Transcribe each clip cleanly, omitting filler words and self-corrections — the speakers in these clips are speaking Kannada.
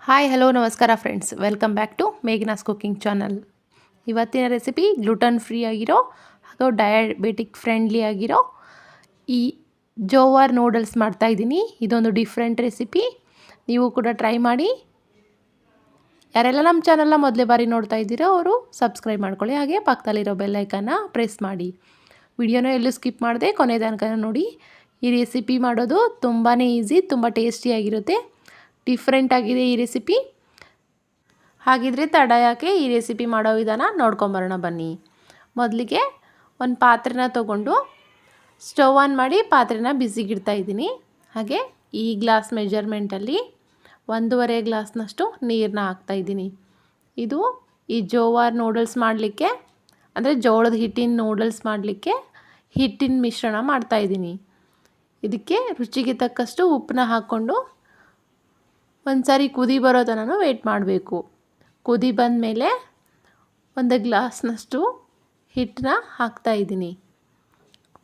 ಹಾಯ್ ಹಲೋ ನಮಸ್ಕಾರ friends, welcome back to Meghana's cooking channel. ಇವತ್ತಿನ ರೆಸಿಪಿ ಗ್ಲೂಟನ್ ಫ್ರೀ ಆಗಿರೋ ಹಾಗೂ ಡಯಾಬಿಟಿಕ್ ಫ್ರೆಂಡ್ಲಿ ಆಗಿರೋ ಈ ಜೋವಾರ್ ನೂಡಲ್ಸ್ ಮಾಡ್ತಾಯಿದ್ದೀನಿ. ಇದೊಂದು ಡಿಫ್ರೆಂಟ್ ರೆಸಿಪಿ, ನೀವು ಕೂಡ ಟ್ರೈ ಮಾಡಿ. ಯಾರೆಲ್ಲ ನಮ್ಮ ಚಾನಲ್ನ ಮೊದಲೇ ಬಾರಿ ನೋಡ್ತಾ ಇದ್ದೀರೋ ಅವರು ಸಬ್ಸ್ಕ್ರೈಬ್ ಮಾಡ್ಕೊಳ್ಳಿ, ಹಾಗೆ ಪಕ್ಕದಲ್ಲಿರೋ ಬೆಲ್ ಐಕನ್ನ ಪ್ರೆಸ್ ಮಾಡಿ. ವಿಡಿಯೋನ ಎಲ್ಲೂ ಸ್ಕಿಪ್ ಮಾಡದೆ ಕೊನೆ ತನಕ ನೋಡಿ. ಈ ರೆಸಿಪಿ ಮಾಡೋದು ತುಂಬಾ ಈಸಿ, ತುಂಬ ಟೇಸ್ಟಿಯಾಗಿರುತ್ತೆ. ಡಿಫ್ರೆಂಟ್ ಆಗಿದೆ ಈ ರೆಸಿಪಿ. ಹಾಗಿದ್ರೆ ತಡ ಯಾಕೆ, ಈ ರೆಸಿಪಿ ಮಾಡೋ ವಿಧಾನ ನೋಡ್ಕೊಂಬರೋಣ ಬನ್ನಿ. ಮೊದಲಿಗೆ ಒಂದು ಪಾತ್ರೆನ ತೊಗೊಂಡು ಸ್ಟವ್ ಆನ್ ಮಾಡಿ ಪಾತ್ರೆನ ಬಿಸಿಗಿಡ್ತಾ ಇದ್ದೀನಿ. ಹಾಗೆ ಈ ಗ್ಲಾಸ್ ಮೆಜರ್ಮೆಂಟಲ್ಲಿ 1.5 ಗ್ಲಾಸ್ನಷ್ಟು ನೀರನ್ನ ಹಾಕ್ತಾಯಿದ್ದೀನಿ. ಇದು ಈ ಜೋವಾರ್ ನೂಡಲ್ಸ್ ಮಾಡಲಿಕ್ಕೆ, ಅಂದರೆ ಜೋಳದ ಹಿಟ್ಟಿನ ನೂಡಲ್ಸ್ ಮಾಡಲಿಕ್ಕೆ ಹಿಟ್ಟಿನ ಮಿಶ್ರಣ ಮಾಡ್ತಾಯಿದ್ದೀನಿ. ಇದಕ್ಕೆ ರುಚಿಗೆ ತಕ್ಕಷ್ಟು ಉಪ್ಪನ್ನ ಹಾಕ್ಕೊಂಡು ಒಂದು ಸಾರಿ ಕುದಿ ಬರೋ ತನಕ ವೆಯ್ಟ್ ಮಾಡಬೇಕು. ಕುದಿ ಬಂದ ಮೇಲೆ 1 ಗ್ಲಾಸ್ನಷ್ಟು ಹಿಟ್ಟನ್ನ ಹಾಕ್ತಾಯಿದ್ದೀನಿ.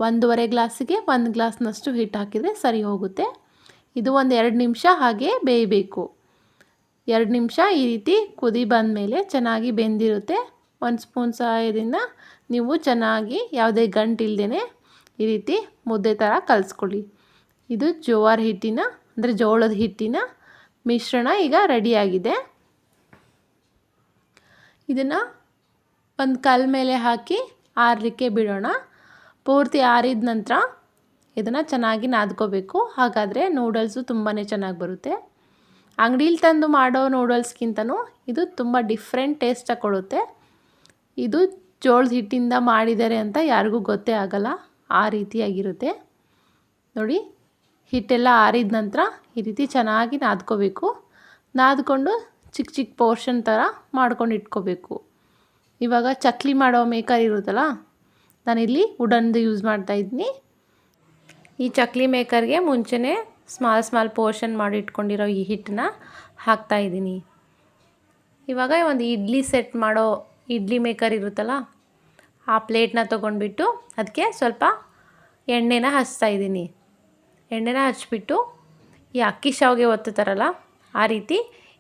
1.5 ಗ್ಲಾಸಿಗೆ 1 ಗ್ಲಾಸ್ನಷ್ಟು ಹಿಟ್ಟು ಹಾಕಿದರೆ ಸರಿ ಹೋಗುತ್ತೆ. ಇದು ಒಂದು 2 ನಿಮಿಷ ಹಾಗೆ ಬೇಯಬೇಕು. 2 ನಿಮಿಷ ಈ ರೀತಿ ಕುದಿ ಬಂದ ಮೇಲೆ ಚೆನ್ನಾಗಿ ಬೆಂದಿರುತ್ತೆ. 1 ಸ್ಪೂನ್ ಸಹಾಯದಿಂದ ನೀವು ಚೆನ್ನಾಗಿ ಯಾವುದೇ ಗಂಟು ಇಲ್ಲದೇ ಈ ರೀತಿ ಮುದ್ದೆ ಥರ ಕಲಿಸ್ಕೊಳ್ಳಿ. ಇದು ಜೋವಾರ್ ಹಿಟ್ಟಿನ, ಅಂದರೆ ಜೋಳದ ಹಿಟ್ಟಿನ ಮಿಶ್ರಣ ಈಗ ರೆಡಿಯಾಗಿದೆ. ಇದನ್ನು ಒಂದು ಕಲ್ ಮೇಲೆ ಹಾಕಿ ಆರಲಿಕ್ಕೆ ಬಿಡೋಣ. ಪೂರ್ತಿ ಆರಿದ ನಂತರ ಇದನ್ನು ಚೆನ್ನಾಗಿ ನಾದ್ಕೋಬೇಕು. ಹಾಗಾದರೆ ನೂಡಲ್ಸು ತುಂಬಾ ಚೆನ್ನಾಗಿ ಬರುತ್ತೆ. ಅಂಗಡೀಲಿ ತಂದು ಮಾಡೋ ನೂಡಲ್ಸ್ಗಿಂತನೂ ಇದು ತುಂಬ ಡಿಫ್ರೆಂಟ್ ಟೇಸ್ಟಾಗಿ ಕೊಡುತ್ತೆ. ಇದು ಜೋಳದ ಹಿಟ್ಟಿಂದ ಮಾಡಿದ್ದಾರೆ ಅಂತ ಯಾರಿಗೂ ಗೊತ್ತೇ ಆಗಲ್ಲ, ಆ ರೀತಿಯಾಗಿರುತ್ತೆ. ನೋಡಿ, ಹಿಟ್ಟೆಲ್ಲ ಆರಿದ ನಂತರ ಈ ರೀತಿ ಚೆನ್ನಾಗಿ ನಾದ್ಕೋಬೇಕು. ನಾದ್ಕೊಂಡು ಚಿಕ್ಕ ಚಿಕ್ಕ ಪೋರ್ಷನ್ ಥರ ಮಾಡ್ಕೊಂಡು ಇಟ್ಕೋಬೇಕು. ಇವಾಗ ಚಕ್ಲಿ ಮಾಡೋ ಮೇಕರ್ ಇರುತ್ತಲ್ಲ, ನಾನಿಲ್ಲಿ ವುಡನ್ದು ಯೂಸ್ ಮಾಡ್ತಾಯಿದ್ದೀನಿ. ಈ ಚಕ್ಲಿ ಮೇಕರ್ಗೆ ಮುಂಚೆನೇ ಸ್ಮಾಲ್ ಪೋರ್ಷನ್ ಮಾಡಿ ಇಟ್ಕೊಂಡಿರೋ ಈ ಹಿಟ್ಟನ್ನ ಹಾಕ್ತಾಯಿದ್ದೀನಿ. ಇವಾಗ ಒಂದು ಇಡ್ಲಿ ಸೆಟ್ ಮಾಡೋ ಇಡ್ಲಿ ಮೇಕರ್ ಇರುತ್ತಲ್ಲ, ಆ ಪ್ಲೇಟ್ನ ತೊಗೊಂಡ್ಬಿಟ್ಟು ಅದಕ್ಕೆ ಸ್ವಲ್ಪ ಎಣ್ಣೆನ ಹಚ್ತಾಯಿದ್ದೀನಿ. ಎಣ್ಣೆನ ಹಚ್ಬಿಟ್ಟು ಈ ಅಕ್ಕಿ ಶಾವಿಗೆ ಒತ್ತುತ್ತಾರಲ್ಲ, ಆ ರೀತಿ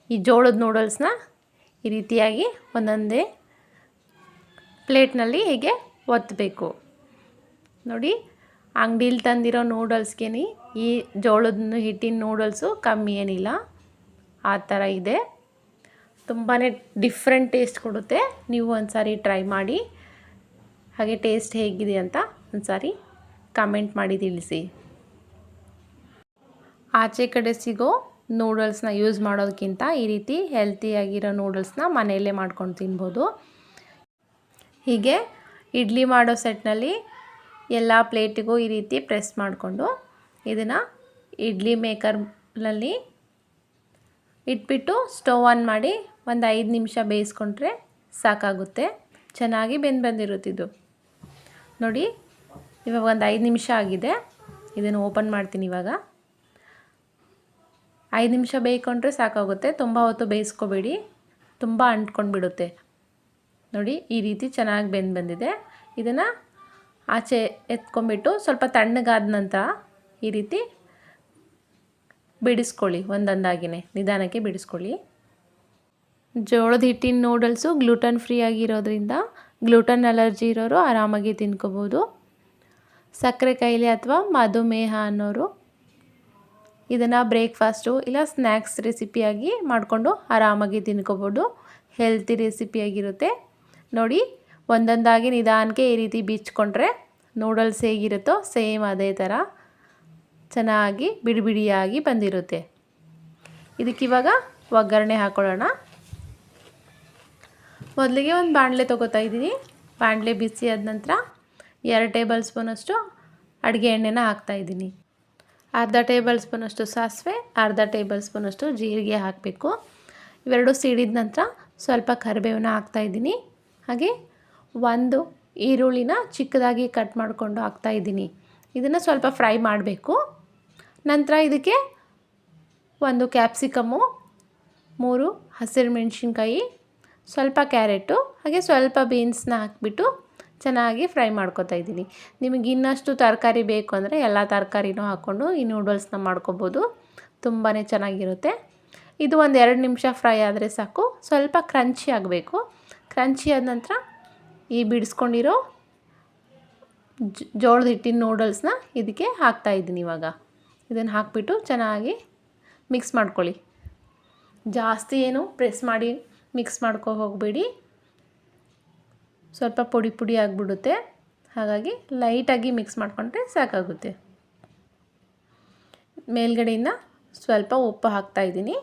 ಈ ಜೋಳದ ನೂಡಲ್ಸ್ನ ಈ ರೀತಿಯಾಗಿ ಒಂದೊಂದೇ ಪ್ಲೇಟ್ನಲ್ಲಿ ಹೀಗೆ ಒತ್ತಬೇಕು. ನೋಡಿ, ಅಂಗಡೀಲಿ ತಂದಿರೋ ನೂಡಲ್ಸ್ಗೆ ಈ ಜೋಳದ ಹಿಟ್ಟಿನ ನೂಡಲ್ಸು ಕಮ್ಮಿ ಏನಿಲ್ಲ, ಆ ಥರ ಇದೆ. ತುಂಬಾ ಡಿಫ್ರೆಂಟ್ ಟೇಸ್ಟ್ ಕೊಡುತ್ತೆ. ನೀವು ಒಂದು ಸಾರಿ ಟ್ರೈ ಮಾಡಿ, ಹಾಗೆ ಟೇಸ್ಟ್ ಹೇಗಿದೆ ಅಂತ ಒಂದು ಸಾರಿ ಕಮೆಂಟ್ ಮಾಡಿ ತಿಳಿಸಿ. ಆಚೆ ಕಡೆ ಸಿಗೋ ನೂಡಲ್ಸ್ನ ಯೂಸ್ ಮಾಡೋದಕ್ಕಿಂತ ಈ ರೀತಿ ಹೆಲ್ತಿಯಾಗಿರೋ ನೂಡಲ್ಸ್ನ ಮನೆಯಲ್ಲೇ ಮಾಡ್ಕೊಂಡು ತಿನ್ಬೋದು. ಹೀಗೆ ಇಡ್ಲಿ ಮಾಡೋ ಸೆಟ್ನಲ್ಲಿ ಎಲ್ಲ ಪ್ಲೇಟಿಗೂ ಈ ರೀತಿ ಪ್ರೆಸ್ ಮಾಡಿಕೊಂಡು ಇದನ್ನು ಇಡ್ಲಿ ಮೇಕರ್ನಲ್ಲಿ ಇಟ್ಬಿಟ್ಟು ಸ್ಟವ್ ಆನ್ ಮಾಡಿ ಒಂದು 5 ನಿಮಿಷ ಬೇಯಿಸ್ಕೊಂಡ್ರೆ ಸಾಕಾಗುತ್ತೆ. ಚೆನ್ನಾಗಿ ಬಂದಿರುತ್ತಿದ್ದು. ನೋಡಿ, ಇವಾಗ ಒಂದು 5 ನಿಮಿಷ ಆಗಿದೆ. ಇದನ್ನು ಓಪನ್ ಮಾಡ್ತೀನಿ. ಇವಾಗ 5 ನಿಮಿಷ ಬೇಯ್ಕೊಂಡ್ರೆ ಸಾಕಾಗುತ್ತೆ. ತುಂಬ ಹೊತ್ತು ಬೇಯಿಸ್ಕೋಬೇಡಿ, ತುಂಬ ಅಂಟ್ಕೊಂಡು ಬಿಡುತ್ತೆ. ನೋಡಿ, ಈ ರೀತಿ ಚೆನ್ನಾಗಿ ಬಂದಿದೆ. ಇದನ್ನು ಆಚೆ ಎತ್ಕೊಂಡ್ಬಿಟ್ಟು ಸ್ವಲ್ಪ ತಣ್ಣಗಾದ ನಂತರ ಈ ರೀತಿ ಬಿಡಿಸ್ಕೊಳ್ಳಿ. ಒಂದೊಂದಾಗಿಯೇ ನಿಧಾನಕ್ಕೆ ಬಿಡಿಸ್ಕೊಳ್ಳಿ. ಜೋಳದ ಹಿಟ್ಟಿನ ನೂಡಲ್ಸು ಗ್ಲೂಟನ್ ಫ್ರೀ ಆಗಿರೋದ್ರಿಂದ ಗ್ಲೂಟನ್ ಅಲರ್ಜಿ ಇರೋರು ಆರಾಮಾಗಿ ತಿನ್ಕೋಬೋದು. ಸಕ್ಕರೆ ಕಾಯಿಲೆ ಅಥವಾ ಮಧುಮೇಹ ಅನ್ನೋರು ಇದನ್ನು ಬ್ರೇಕ್ಫಾಸ್ಟು ಇಲ್ಲ ಸ್ನ್ಯಾಕ್ಸ್ ರೆಸಿಪಿಯಾಗಿ ಮಾಡಿಕೊಂಡು ಆರಾಮಾಗಿ ತಿನ್ಕೋಬೋದು. ಹೆಲ್ತಿ ರೆಸಿಪಿಯಾಗಿರುತ್ತೆ. ನೋಡಿ, ಒಂದೊಂದಾಗಿ ನಿಧಾನಕ್ಕೆ ಈ ರೀತಿ ಬಿಚ್ಕೊಂಡ್ರೆ ನೂಡಲ್ಸ್ ಹೇಗಿರುತ್ತೋ ಸೇಮ್ ಅದೇ ಥರ ಚೆನ್ನಾಗಿ ಬಿಡಿಯಾಗಿ ಬಂದಿರುತ್ತೆ. ಇದಕ್ಕಿವಾಗ ಒಗ್ಗರಣೆ ಹಾಕ್ಕೊಳ್ಳೋಣ. ಮೊದಲಿಗೆ ಒಂದು ಬಾಣಲೆ ತೊಗೋತಾ ಇದ್ದೀನಿ. ಬಾಣಲೆ ಬಿಸಿ ಆದ ನಂತರ 2 ಟೇಬಲ್ ಸ್ಪೂನಷ್ಟು ಅಡುಗೆ ಎಣ್ಣೆನ ಹಾಕ್ತಾಯಿದ್ದೀನಿ. ಅರ್ಧ ಟೇಬಲ್ ಸ್ಪೂನಷ್ಟು ಸಾಸಿವೆ, ಅರ್ಧ ಟೇಬಲ್ ಸ್ಪೂನಷ್ಟು ಜೀರಿಗೆ ಹಾಕಬೇಕು. ಇವೆರಡು ಸಿಡಿದ ನಂತರ ಸ್ವಲ್ಪ ಕರಿಬೇವನ್ನ ಹಾಕ್ತಾಯಿದ್ದೀನಿ. ಹಾಗೆ 1 ಈರುಳ್ಳಿನ ಚಿಕ್ಕದಾಗಿ ಕಟ್ ಮಾಡಿಕೊಂಡು ಹಾಕ್ತಾಯಿದ್ದೀನಿ. ಇದನ್ನು ಸ್ವಲ್ಪ ಫ್ರೈ ಮಾಡಬೇಕು. ನಂತರ ಇದಕ್ಕೆ 1 ಕ್ಯಾಪ್ಸಿಕಮ್ಮು, 3 ಹಸಿರು ಮೆಣಸಿನ್ಕಾಯಿ, ಸ್ವಲ್ಪ ಕ್ಯಾರೆಟು, ಹಾಗೆ ಸ್ವಲ್ಪ ಬೀನ್ಸ್ನ ಹಾಕಿಬಿಟ್ಟು ಚೆನ್ನಾಗಿ ಫ್ರೈ ಮಾಡ್ಕೊತಾ ಇದ್ದೀನಿ. ನಿಮಗೆ ಇನ್ನಷ್ಟು ತರಕಾರಿ ಬೇಕು ಅಂದರೆ ಎಲ್ಲ ತರಕಾರಿನೂ ಹಾಕ್ಕೊಂಡು ಈ ನೂಡಲ್ಸ್ನ ಮಾಡ್ಕೊಬೋದು. ತುಂಬಾ ಚೆನ್ನಾಗಿರುತ್ತೆ. ಇದು ಒಂದು 2 ನಿಮಿಷ ಫ್ರೈ ಆದರೆ ಸಾಕು. ಸ್ವಲ್ಪ ಕ್ರಂಚಿ ಆಗಬೇಕು. ಕ್ರಂಚಿ ಆದ ನಂತರ ಈ ಬಿಡಿಸ್ಕೊಂಡಿರೋ ಜೋಳದ ಹಿಟ್ಟಿನ ನೂಡಲ್ಸ್ನ ಇದಕ್ಕೆ ಹಾಕ್ತಾಯಿದ್ದೀನಿ. ಇವಾಗ ಇದನ್ನು ಹಾಕಿಬಿಟ್ಟು ಚೆನ್ನಾಗಿ ಮಿಕ್ಸ್ ಮಾಡ್ಕೊಳ್ಳಿ. ಜಾಸ್ತಿ ಏನು ಪ್ರೆಸ್ ಮಾಡಿ ಮಿಕ್ಸ್ ಮಾಡ್ಕೊ ಹೋಗಬೇಡಿ, ಸ್ವಲ್ಪ ಪುಡಿ ಪುಡಿ ಆಗಿಬಿಡುತ್ತೆ. ಹಾಗಾಗಿ ಲೈಟಾಗಿ ಮಿಕ್ಸ್ ಮಾಡಿಕೊಂಡ್ರೆ ಸಾಕಾಗುತ್ತೆ. ಮೇಲ್ಗಡೆಯಿಂದ ಸ್ವಲ್ಪ ಉಪ್ಪು ಹಾಕ್ತಾಯಿದ್ದೀನಿ.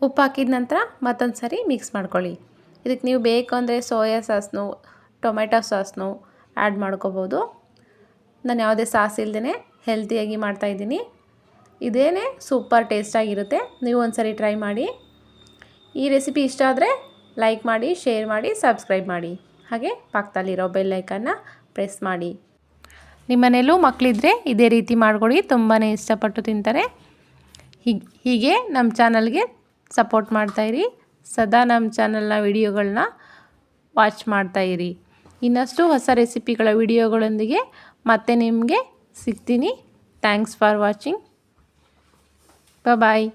ಉಪ್ಪು ಹಾಕಿದ ನಂತರ ಮತ್ತೊಂದು ಸರಿ ಮಿಕ್ಸ್ ಮಾಡ್ಕೊಳ್ಳಿ. ಇದಕ್ಕೆ ನೀವು ಬೇಕು ಅಂದರೆ ಸೋಯಾ ಸಾಸ್ನು ಟೊಮೆಟೊ ಸಾಸ್ನು ಆ್ಯಡ್ ಮಾಡ್ಕೋಬೋದು. ನಾನು ಯಾವುದೇ ಸಾಸ್ ಇಲ್ಲದೇ ಹೆಲ್ತಿಯಾಗಿ ಮಾಡ್ತಾಯಿದ್ದೀನಿ. ಇದೇನೇ ಸೂಪರ್ ಟೇಸ್ಟಾಗಿರುತ್ತೆ. ನೀವು ಒಂದು ಸರಿ ಟ್ರೈ ಮಾಡಿ. ಈ ರೆಸಿಪಿ ಇಷ್ಟ ಆದರೆ ಲೈಕ್ ಮಾಡಿ, ಶೇರ್ ಮಾಡಿ, ಸಬ್ಸ್ಕ್ರೈಬ್ ಮಾಡಿ. ಹಾಗೆ ಪಕ್ಕದಲ್ಲಿರೋ ಬೆಲ್ ಐಕನ್ನ ಪ್ರೆಸ್ ಮಾಡಿ. ನಿಮ್ಮ ಮನೇಲೂ ಮಕ್ಕಳಿದ್ರೆ ಇದೇ ರೀತಿ ಮಾಡಿಕೊಡಿ, ತುಂಬಾ ಇಷ್ಟಪಟ್ಟು ತಿಂತಾರೆ. ಹೀಗೆ ನಮ್ಮ ಚಾನಲ್ಗೆ ಸಪೋರ್ಟ್ ಮಾಡ್ತಾಯಿರಿ. ಸದಾ ನಮ್ಮ ಚಾನಲ್ನ ವಿಡಿಯೋಗಳನ್ನ ವಾಚ್ ಮಾಡ್ತಾಯಿರಿ. ಇನ್ನಷ್ಟು ಹೊಸ ರೆಸಿಪಿಗಳ ವಿಡಿಯೋಗಳೊಂದಿಗೆ ಮತ್ತೆ ನಿಮಗೆ ಸಿಗ್ತೀನಿ. Thanks for watching. ಬಾಯ್.